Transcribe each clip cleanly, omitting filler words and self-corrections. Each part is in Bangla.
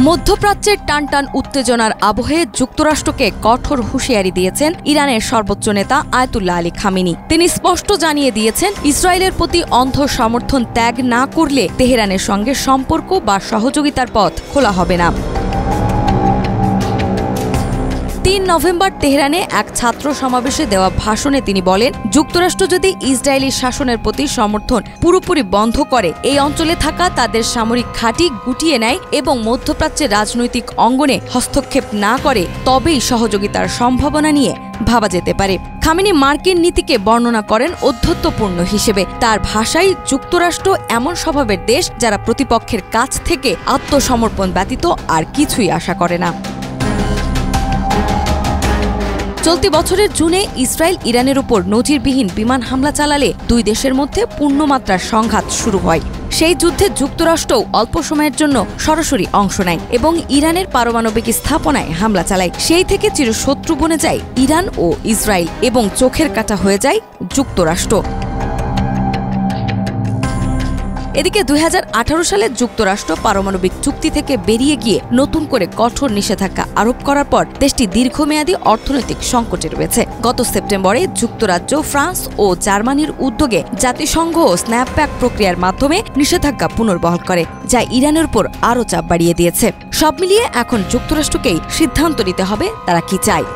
মধ্যপ্রাচ্যের টানটান উত্তেজনার আবহে যুক্তরাষ্ট্রকে কঠোর হুঁশিয়ারি দিয়েছেন ইরানের সর্বোচ্চ নেতা আয়াতুল্লাহ আলী খামেনি। তিনি স্পষ্ট জানিয়ে দিয়েছেন, ইসরায়েলের প্রতি অন্ধ সমর্থন ত্যাগ না করলে তেহরানের সঙ্গে সম্পর্ক বা সহযোগিতার পথ খোলা হবে না। ৩ নভেম্বর তেহরানে এক ছাত্র সমাবেশে দেওয়া ভাষণে তিনি বলেন, যুক্তরাষ্ট্র যদি ইসরায়েলি শাসনের প্রতি সমর্থন পুরোপুরি বন্ধ করে, এই অঞ্চলে থাকা তাদের সামরিক ঘাঁটি গুটিয়ে নেয় এবং মধ্যপ্রাচ্যের রাজনৈতিক অঙ্গনে হস্তক্ষেপ না করে, তবেই সহযোগিতার সম্ভাবনা নিয়ে ভাবা যেতে পারে। খামেনি মার্কিন নীতিকে বর্ণনা করেন ঔদ্ধত্যপূর্ণ হিসেবে। তার ভাষায়, যুক্তরাষ্ট্র এমন স্বভাবের দেশ যারা প্রতিপক্ষের কাছ থেকে আত্মসমর্পণ ব্যতীত আর কিছুই আশা করে না। চলতি বছরের জুনে ইসরায়েল ইরানের উপর নজিরবিহীন বিমান হামলা চালালে দুই দেশের মধ্যে পূর্ণমাত্রার সংঘাত শুরু হয়। সেই যুদ্ধে যুক্তরাষ্ট্রও অল্প সময়ের জন্য সরাসরি অংশ নেয় এবং ইরানের পারমাণবিক স্থাপনায় হামলা চালায়। সেই থেকে চিরশত্রু বনে যায় ইরান ও ইসরায়েল এবং চোখের কাঁটা হয়ে যায় যুক্তরাষ্ট্র। এদিকে ২০১৮ সালে যুক্তরাষ্ট্র পারমাণবিক চুক্তি থেকে বেরিয়ে গিয়ে নতুন করে কঠোর নিষেধাজ্ঞা আরোপ করার পর দেশটি দীর্ঘমেয়াদী অর্থনৈতিক সংকটে রয়েছে। গত সেপ্টেম্বরে যুক্তরাজ্য, ফ্রান্স ও জার্মানির উদ্যোগে জাতিসংঘ স্ন্যাপব্যাক প্রক্রিয়ার মাধ্যমে নিষেধাজ্ঞা পুনর্বহাল করে, যা ইরানের উপর আরও চাপ বাড়িয়ে দিয়েছে। সব মিলিয়ে এখন যুক্তরাষ্ট্রকেই সিদ্ধান্ত নিতে হবে তারা কি চায়।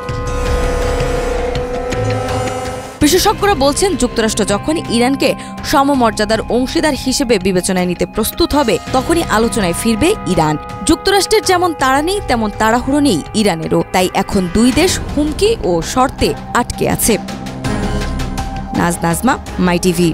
বিশেষজ্ঞরা বলছেন, যুক্তরাষ্ট্র যখন ইরানকে সমমর্যাদার অংশীদার হিসেবে বিবেচনায় নিতে প্রস্তুত হবে, তখনই আলোচনায় ফিরবে ইরান। যুক্তরাষ্ট্রের যেমন তাড়া নেই, তেমন তাড়াহুড়ো নেই ইরানেরও। তাই এখন দুই দেশ হুমকি ও শর্তে আটকে আছে। নাজমা, মাই টিভি।